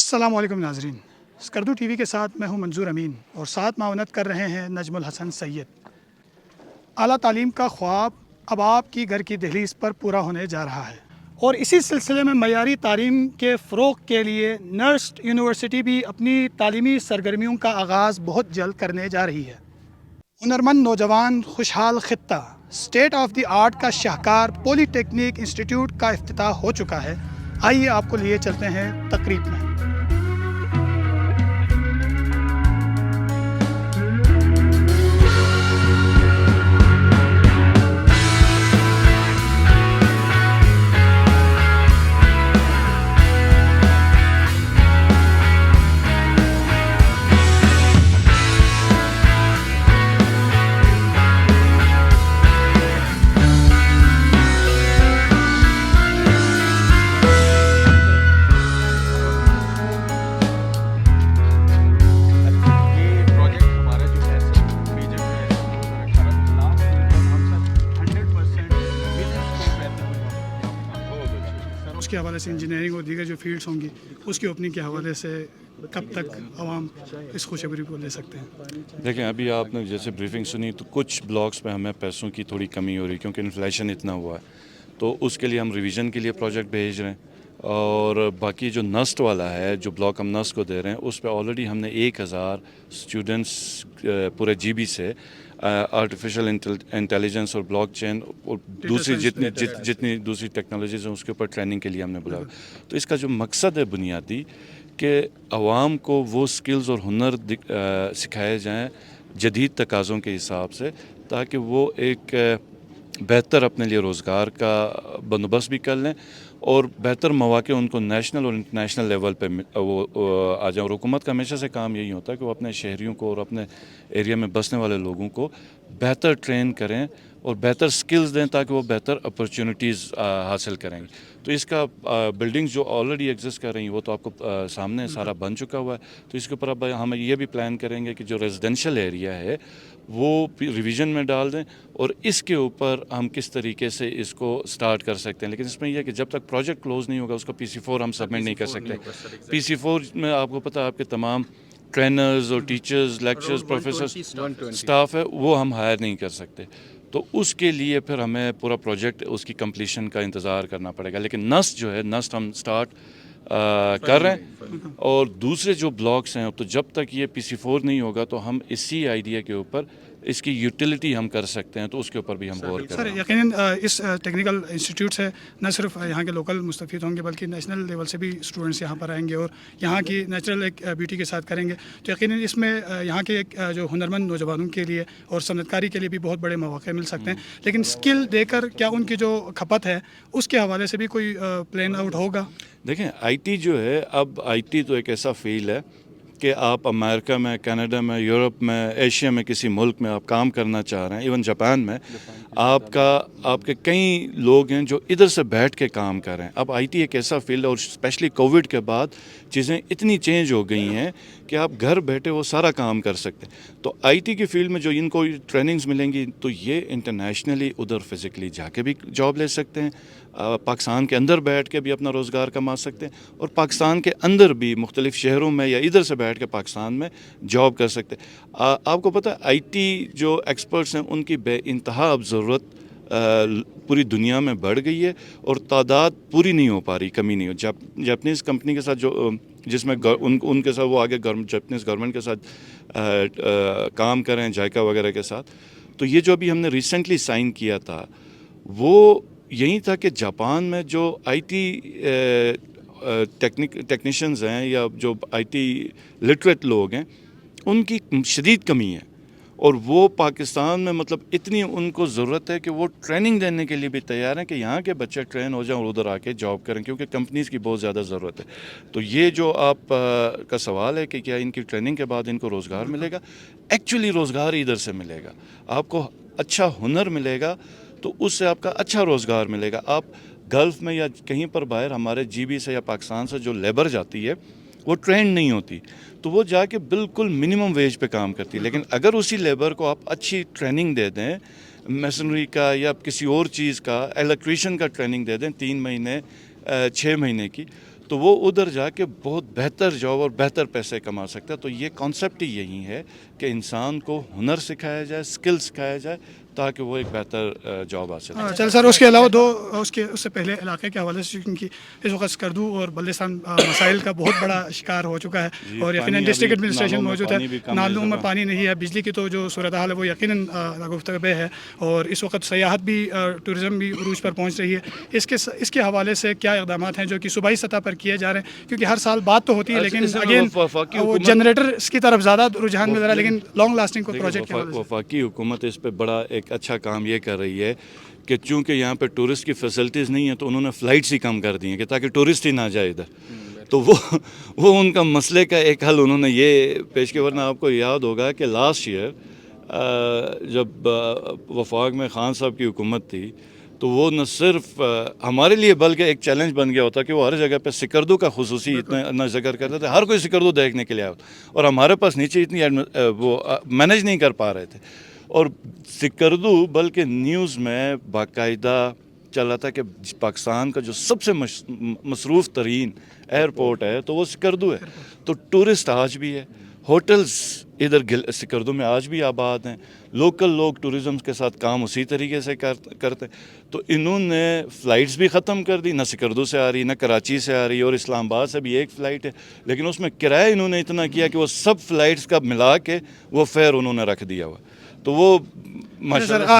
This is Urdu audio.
السلام علیکم ناظرین، اسکردو ٹی وی کے ساتھ میں ہوں منظور امین اور ساتھ معاونت کر رہے ہیں نجم الحسن سید۔ اعلیٰ تعلیم کا خواب اب آپ کی گھر کی دہلیز پر پورا ہونے جا رہا ہے، اور اسی سلسلے میں معیاری تعلیم کے فروغ کے لیے نرسٹ یونیورسٹی بھی اپنی تعلیمی سرگرمیوں کا آغاز بہت جلد کرنے جا رہی ہے۔ ہنرمند نوجوان خوشحال خطہ اسٹیٹ آف دی آرٹ کا شاہکار پولی ٹیکنیک انسٹیٹیوٹ کا افتتاح ہو چکا ہے۔ آئیے آپ کو لیے چلتے ہیں تقریب میں۔ اس کے حوالے سے انجینئرنگ اور دیگر جو فیلڈس ہوں گی اس کی اوپننگ کے حوالے سے کب تک عوام اس خوشخبری کو لے سکتے ہیں؟ دیکھیں، ابھی آپ نے جیسے بریفنگ سنی تو کچھ بلاکس پہ ہمیں پیسوں کی تھوڑی کمی ہو رہی ہے کیونکہ انفلیشن اتنا ہوا ہے، تو اس کے لیے ہم ریویژن کے لیے پروجیکٹ بھیج رہے ہیں۔ اور باقی جو نسٹ والا ہے، جو بلاک ہم نسٹ کو دے رہے ہیں، اس پہ آلریڈی ہم نے 1000 اسٹوڈنٹس پورے جی بی سے آرٹیفیشل انٹیلیجنس اور بلاک چین اور دوسری جتنی دوسری ٹیکنالوجیز ہیں اس کے اوپر ٹریننگ کے لیے ہم نے بلایا۔ تو اس کا جو مقصد ہے بنیادی کہ عوام کو وہ سکلز اور ہنر سکھائے جائیں جدید تقاضوں کے حساب سے، تاکہ وہ ایک بہتر اپنے لیے روزگار کا بندوبست بھی کر لیں اور بہتر مواقع ان کو نیشنل اور انٹرنیشنل لیول پہ وہ آ جائیں۔ اور حکومت کا ہمیشہ سے کام یہی ہوتا ہے کہ وہ اپنے شہریوں کو اور اپنے ایریا میں بسنے والے لوگوں کو بہتر ٹرین کریں اور بہتر سکلز دیں تاکہ وہ بہتر اپرچونیٹیز حاصل کریں گے۔ تو اس کا بلڈنگز جو آلریڈی ایگزسٹ کر رہی ہیں وہ تو آپ کو سامنے سارا بن چکا ہوا ہے، تو اس کے اوپر اب ہم یہ بھی پلان کریں گے کہ جو ریزیڈینشیل ایریا ہے وہ ریویژن میں ڈال دیں اور اس کے اوپر ہم کس طریقے سے اس کو سٹارٹ کر سکتے ہیں۔ لیکن اس میں یہ ہے کہ جب تک پروجیکٹ کلوز نہیں ہوگا اس کا PC4 ہم سبمٹ نہیں کر سکتے۔ PC4 میں آپ کو پتہ ہے آپ کے تمام ٹرینرز اور ٹیچرز، لیکچرز، پروفیسرز، سٹاف ہے وہ ہم ہائر نہیں کر سکتے، تو اس کے لیے پھر ہمیں پورا پروجیکٹ اس کی کمپلیشن کا انتظار کرنا پڑے گا۔ لیکن نسٹ جو ہے، نسٹ ہم سٹارٹ کر رہے ہیں، اور دوسرے جو بلاکس ہیں تو جب تک یہ PC4 نہیں ہوگا تو ہم اسی آئیڈیا کے اوپر اس کی یوٹیلیٹی ہم کر سکتے ہیں، تو اس کے اوپر بھی ہم غور کریں۔ سر، یقیناً اس ٹیکنیکل انسٹیٹیوٹ سے نہ صرف یہاں کے لوکل مستفید ہوں گے بلکہ نیشنل لیول سے بھی اسٹوڈنٹس یہاں پر آئیں گے اور یہاں کی نیچرل ایک بیوٹی کے ساتھ کریں گے، تو یقیناً اس میں یہاں کے جو ہنرمند نوجوانوں کے لیے اور صنعت کاری کے لیے بھی بہت بڑے مواقع مل سکتے ہیں۔ لیکن اسکل دے کر کیا ان کی جو کھپت ہے اس کے حوالے سے بھی کوئی پلان آؤٹ ہوگا؟ دیکھیں، IT جو ہے، اب IT تو ایک ایسا فیلڈ ہے کہ آپ امریکہ میں، کینیڈا میں، یورپ میں، ایشیا میں کسی ملک میں آپ کام کرنا چاہ رہے ہیں، ایون جاپان میں آپ کے کئی لوگ ہیں جو ادھر سے بیٹھ کے کام کر رہے ہیں۔ اب IT ایک ایسا فیلڈ ہے، اور اسپیشلی کووڈ کے بعد چیزیں اتنی چینج ہو گئی ہیں کہ آپ گھر بیٹھے وہ سارا کام کر سکتے ہیں۔ تو IT کی فیلڈ میں جو ان کو ٹریننگز ملیں گی تو یہ انٹرنیشنلی ادھر فزیکلی جا کے بھی جاب لے سکتے ہیں، پاکستان کے اندر بیٹھ کے بھی اپنا روزگار کما سکتے ہیں، اور پاکستان کے اندر بھی مختلف شہروں میں یا ادھر سے بیٹھ کے پاکستان میں جاب کر سکتے ہیں۔ آپ کو پتہ ہے IT جو ایکسپرٹس ہیں ان کی بے انتہا اب ضرورت پوری دنیا میں بڑھ گئی ہے، اور تعداد پوری نہیں ہو پا رہی، کمی نہیں ہو۔ جاپنیز کمپنی کے ساتھ جو جس میں ان کے ساتھ وہ آگے جاپنیز گورنمنٹ کے ساتھ کام کریں، جائکا وغیرہ کے ساتھ، تو یہ جو ابھی ہم نے ریسنٹلی سائن کیا تھا وہ یہی تھا کہ جاپان میں جو IT ٹیکنیشینز ہیں یا جو IT لٹریٹ لوگ ہیں ان کی شدید کمی ہے، اور وہ پاکستان میں مطلب اتنی ان کو ضرورت ہے کہ وہ ٹریننگ دینے کے لیے بھی تیار ہیں کہ یہاں کے بچے ٹرین ہو جائیں اور ادھر آ کے جاب کریں، کیونکہ کمپنیز کی بہت زیادہ ضرورت ہے۔ تو یہ جو آپ کا سوال ہے کہ کیا ان کی ٹریننگ کے بعد ان کو روزگار ملے گا، ایکچولی روزگار ادھر سے ملے گا، آپ کو اچھا ہنر ملے گا تو اس سے آپ کا اچھا روزگار ملے گا۔ آپ گلف میں یا کہیں پر باہر ہمارے GB سے یا پاکستان سے جو لیبر جاتی ہے وہ ٹرینڈ نہیں ہوتی، تو وہ جا کے بالکل منیمم ویج پہ کام کرتی ہے۔ لیکن اگر اسی لیبر کو آپ اچھی ٹریننگ دے دیں، میسنری کا یا کسی اور چیز کا، الیکٹریشین کا ٹریننگ دے دیں 3 مہینے 6 مہینے کی، تو وہ ادھر جا کے بہت بہتر جاب اور بہتر پیسے کما سکتا ہے. تو یہ کانسیپٹ ہی یہی ہے کہ انسان کو ہنر سکھایا جائے, اسکل سکھایا جائے, تاکہ وہ ایک بہتر جاب حاصل کرے. چل سر, اس کے علاوہ اس سے پہلے علاقے کے حوالے سے, کیونکہ اس وقت اسکردو اور بلدستان مسائل کا بہت بڑا شکار ہو چکا ہے, اور یقیناً ڈسٹرکٹ ایڈمنسٹریشن موجود ہے, نالوں میں پانی نہیں ہے, بجلی کی تو جو صورتحال ہے وہ یقیناً گفتگو ہے, اور اس وقت سیاحت بھی, ٹورزم بھی عروج پر پہنچ رہی ہے. اس کے حوالے سے کیا اقدامات ہیں جو کہ صوبائی سطح پر کیے جا رہے ہیں, کیونکہ ہر سال بات تو ہوتی ہے لیکن اگین وہ جنریٹر کی طرف زیادہ رجحان مل رہا ہے, لیکن لانگ لاسٹنگ کو پروجیکٹ. وفاقی حکومت اس پہ بڑا ایک اچھا کام یہ کر رہی ہے کہ چونکہ یہاں پہ ٹورسٹ کی فیسلٹیز نہیں ہیں, تو انہوں نے فلائٹس ہی کم کر دی ہیں کہ تاکہ ٹورسٹ ہی نہ جائے ادھر. تو وہ ان کا مسئلے کا ایک حل انہوں نے یہ پیش کیا. ورنہ آپ کو یاد ہوگا کہ لاسٹ ایئر جب وفاق میں خان صاحب کی حکومت تھی, تو وہ نہ صرف ہمارے لیے بلکہ ایک چیلنج بن گیا ہوتا کہ وہ ہر جگہ پہ سکردو کا خصوصی اتنا ذکر کرتے تھے, ہر کوئی سکردو دیکھنے کے لیے آیا, اور ہمارے پاس نیچے اتنی وہ مینیج نہیں کر پا رہے تھے. اور سکردو بلکہ نیوز میں باقاعدہ چلا تھا کہ پاکستان کا جو سب سے مصروف ترین ایئرپورٹ ہے تو وہ سکردو ہے. تو ٹورسٹ آج بھی ہے, ہوٹلز ادھر سکردو میں آج بھی آباد ہیں, لوکل لوگ ٹورزم کے ساتھ کام اسی طریقے سے کرتے. تو انہوں نے فلائٹس بھی ختم کر دی, نہ سکردو سے آ رہی نہ کراچی سے آ رہی, اور اسلام آباد سے بھی ایک فلائٹ ہے, لیکن اس میں کرایہ انہوں نے اتنا کیا کہ وہ سب فلائٹس کا ملا کے وہ فیئر انہوں نے رکھ دیا ہوا. تو وہ ماشاءاللہ